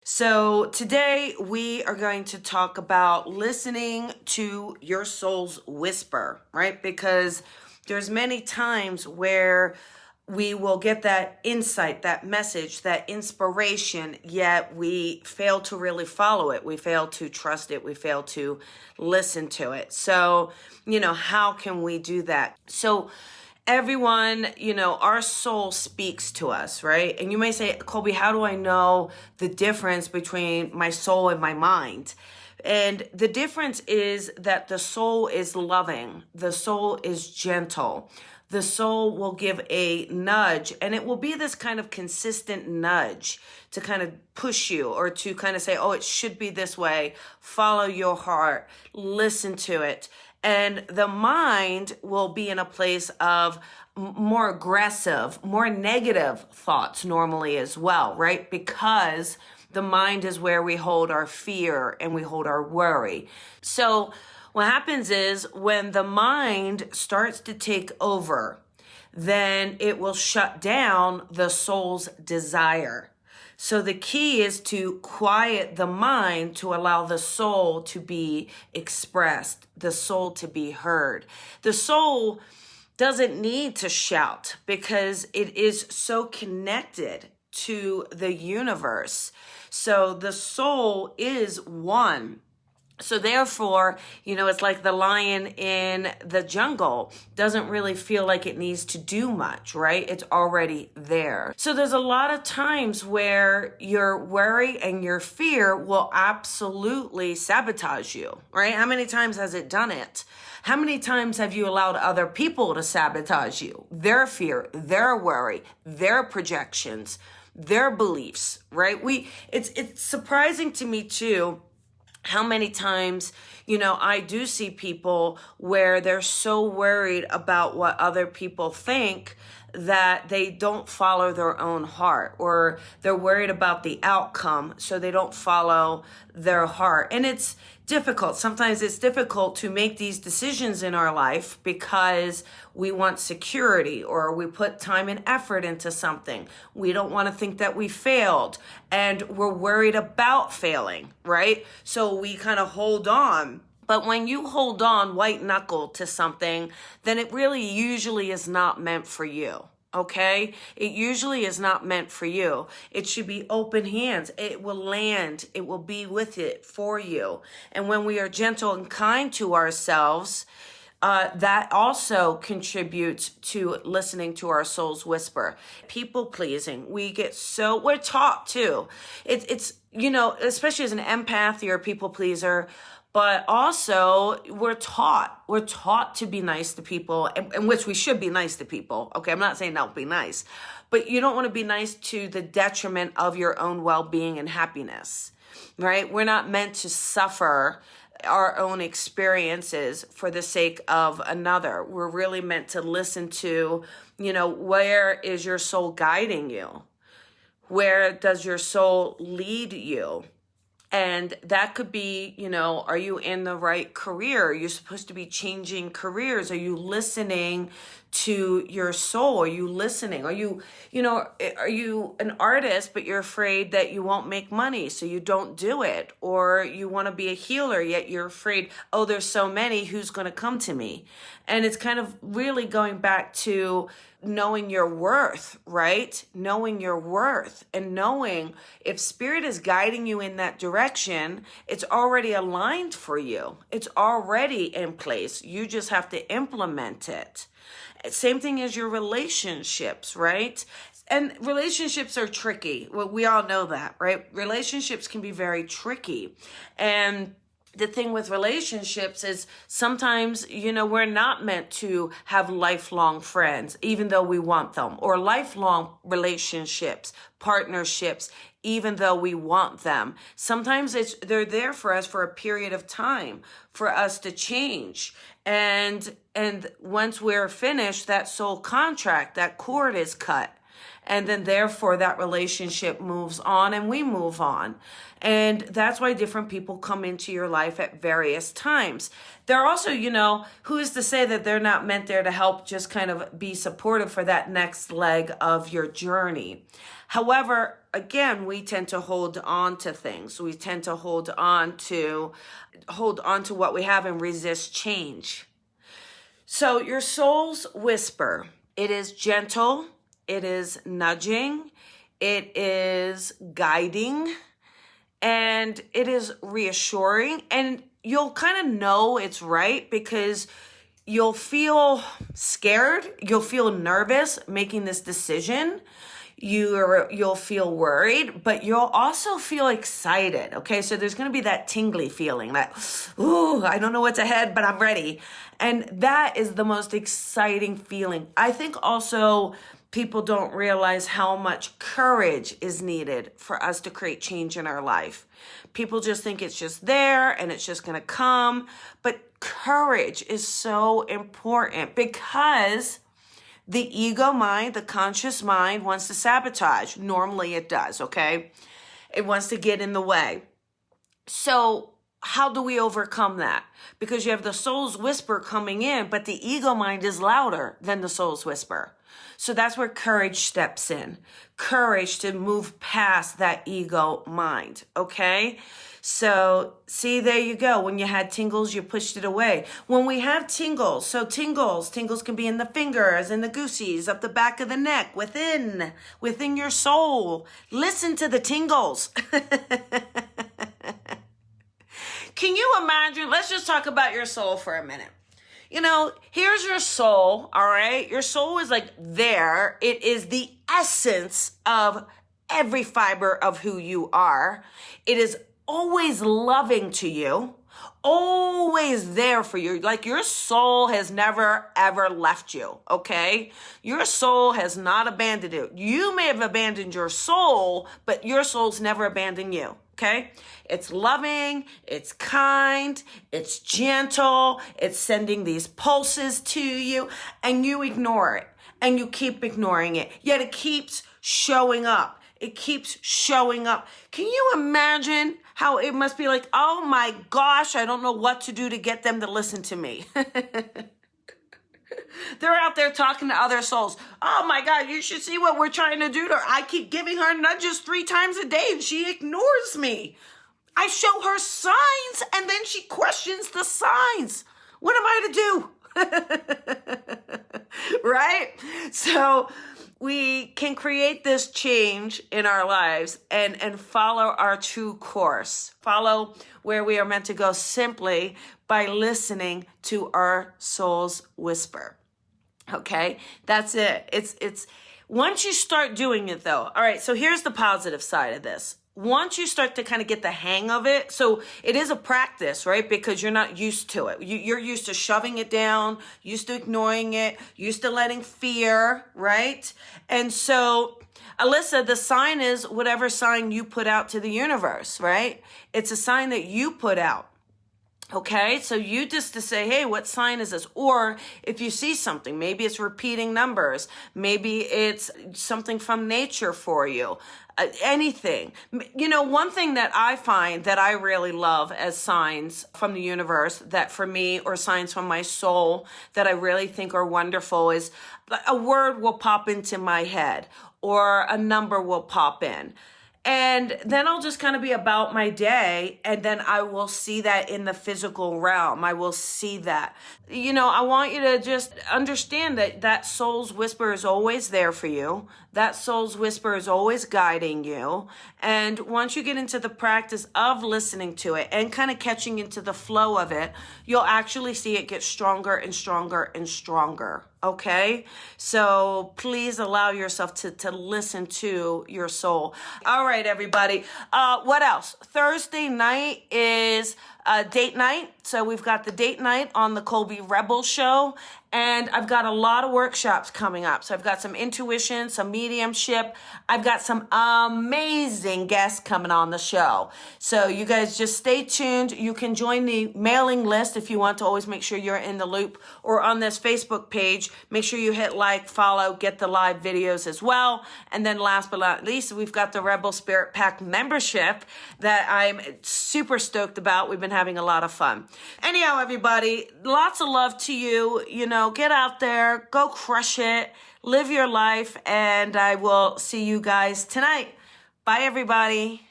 So today we are going to talk about listening to your soul's whisper, right? Because there's many times where we will get that insight, that message, that inspiration, yet we fail to really follow it. We fail to trust it. We fail to listen to it. So, how can we do that? So, everyone, our soul speaks to us, right? And you may say, Colby, how do I know the difference between my soul and my mind? And the difference is that the soul is loving. The soul is gentle. The soul will give a nudge, and it will be this kind of consistent nudge to kind of push you or to kind of say, oh, it should be this way. Follow your heart. Listen to it. And the mind will be in a place of more aggressive, more negative thoughts normally as well, right? Because the mind is where we hold our fear and we hold our worry. So what happens is when the mind starts to take over, then it will shut down the soul's desire. So the key is to quiet the mind to allow the soul to be expressed, the soul to be heard. The soul doesn't need to shout because it is so connected to the universe. So the soul is one. So therefore, it's like the lion in the jungle doesn't really feel like it needs to do much, right? It's already there. So there's a lot of times where your worry and your fear will absolutely sabotage you, right? How many times has it done it? How many times have you allowed other people to sabotage you? Their fear, their worry, their projections, their beliefs, right? It's surprising to me too how many times, I do see people where they're so worried about what other people think that they don't follow their own heart, or they're worried about the outcome, so they don't follow their heart. And it's difficult. Sometimes it's difficult to make these decisions in our life because we want security, or we put time and effort into something. We don't want to think that we failed, and we're worried about failing, right? So we kind of hold on. But when you hold on white knuckle to something, then it really usually is not meant for you. Okay? It usually is not meant for you. It should be open hands. It will land. It will be with it for you. And when we are gentle and kind to ourselves, that also contributes to listening to our soul's whisper. People pleasing. We're taught to. It's especially as an empath, you're a people pleaser. But also, we're taught to be nice to people, in which we should be nice to people. Okay, I'm not saying don't be nice, but you don't want to be nice to the detriment of your own well-being and happiness, right? We're not meant to suffer our own experiences for the sake of another. We're really meant to listen to, where is your soul guiding you? Where does your soul lead you? And that could be, are you in the right career? You're supposed to be changing careers. Are you listening to your soul? Are you listening? Are you an artist, but you're afraid that you won't make money, so you don't do it? Or you want to be a healer, yet you're afraid, oh, there's so many, who's going to come to me? And it's kind of really going back to knowing your worth, right? Knowing your worth and knowing if spirit is guiding you in that direction, it's already aligned for you. It's already in place. You just have to implement it. Same thing as your relationships, right? And relationships are tricky. Well, we all know that, right? Relationships can be very tricky. And the thing with relationships is sometimes, we're not meant to have lifelong friends, even though we want them, or lifelong relationships, partnerships, even though we want them. Sometimes they're there for us for a period of time, for us to change. And once we're finished, that soul contract, that cord is cut. And then therefore that relationship moves on and we move on. And that's why different people come into your life at various times. They're also, who is to say that they're not meant there to help just kind of be supportive for that next leg of your journey. However, again, we tend to hold on to things. We tend to hold on to what we have and resist change. So your soul's whisper, it is gentle, it is nudging, it is guiding, and it is reassuring. And you'll kind of know it's right because you'll feel scared, you'll feel nervous making this decision. You'll feel worried, but you'll also feel excited. Okay, so there's going to be that tingly feeling that, ooh, I don't know what's ahead, but I'm ready. And that is the most exciting feeling. I think also people don't realize how much courage is needed for us to create change in our life. People just think it's just there and it's just going to come. But courage is so important because the ego mind, the conscious mind, wants to sabotage. Normally it does, okay? It wants to get in the way. So how do we overcome that? Because you have the soul's whisper coming in, but the ego mind is louder than the soul's whisper. So that's where courage steps in. Courage to move past that ego mind, okay? So see, there you go. When you had tingles, you pushed it away. When we have tingles can be in the fingers, in the goosies, up the back of the neck, within your soul. Listen to the tingles. Can you imagine? Let's just talk about your soul for a minute. Here's your soul, all right? Your soul is like there. It is the essence of every fiber of who you are. It is always loving to you, always there for you. Like your soul has never, ever left you, okay? Your soul has not abandoned you. You may have abandoned your soul, but your soul's never abandoned you. Okay? It's loving, it's kind, it's gentle, it's sending these pulses to you, and you ignore it, and you keep ignoring it, yet it keeps showing up. It keeps showing up. Can you imagine how it must be like, oh my gosh, I don't know what to do to get them to listen to me. They're out there talking to other souls. Oh my God, you should see what we're trying to do to her. I keep giving her nudges 3 times a day and she ignores me. I show her signs and then she questions the signs. What am I to do? Right? So we can create this change in our lives and follow our true course. Follow where we are meant to go simply by listening to our soul's whisper. Okay? That's it. It's once you start doing it though. All right, so here's the positive side of this. Once you start to kind of get the hang of it, so it is a practice, right? Because you're not used to it. You're used to shoving it down, used to ignoring it, used to letting fear, right? And so, Alyssa, the sign is whatever sign you put out to the universe, right? It's a sign that you put out. Okay, so you just to say, hey, what sign is this? Or if you see something, maybe it's repeating numbers, maybe it's something from nature for you, anything. One thing that I find that I really love as signs from the universe that for me, or signs from my soul that I really think are wonderful is a word will pop into my head or a number will pop in. And then I'll just kind of be about my day, and then I will see that in the physical realm. I will see that. I want you to just understand that soul's whisper is always there for you. That soul's whisper is always guiding you. And once you get into the practice of listening to it and kind of catching into the flow of it, you'll actually see it get stronger and stronger and stronger. Okay? So please allow yourself to listen to your soul. All right, everybody. What else? Thursday night is date night. So we've got the date night on the Colby Rebel Show. And I've got a lot of workshops coming up. So I've got some intuition, some mediumship. I've got some amazing guests coming on the show. So you guys just stay tuned. You can join the mailing list if you want to always make sure you're in the loop, or on this Facebook page. Make sure you hit like, follow, get the live videos as well. And then last but not least, we've got the Rebel Spirit Pack membership that I'm super stoked about. We've been having a lot of fun. Anyhow, everybody, lots of love to you. You know, get out there, go crush it, live your life, and I will see you guys tonight. Bye, everybody.